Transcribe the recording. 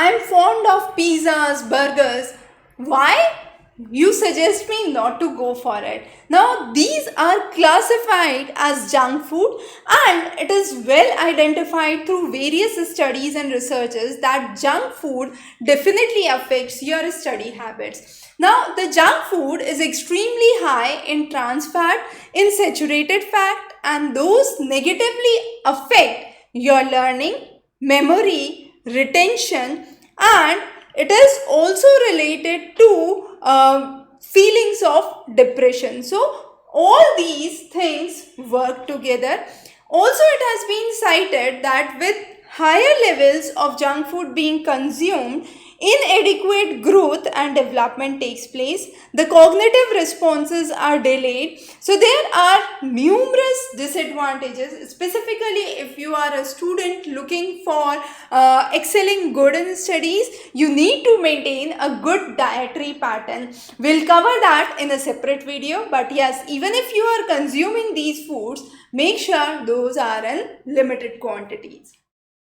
I'm fond of pizzas, burgers. Why? You suggest me not to go for it. Now, these are classified as junk food, and it is well identified through various studies and researches that junk food definitely affects your study habits. Now, the junk food is extremely high in trans fat, in saturated fat, and those negatively affect your learning, memory, retention, and it is also related to feelings of depression. So all these things work together. Also, it has been cited that with higher levels of junk food being consumed, inadequate growth and development takes place. The cognitive responses are delayed. So there are numerous disadvantages, specifically if you are a student looking for excelling good in studies. You need to maintain a good dietary pattern. We'll cover that in a separate video, but yes, even if you are consuming these foods, make sure those are in limited quantities.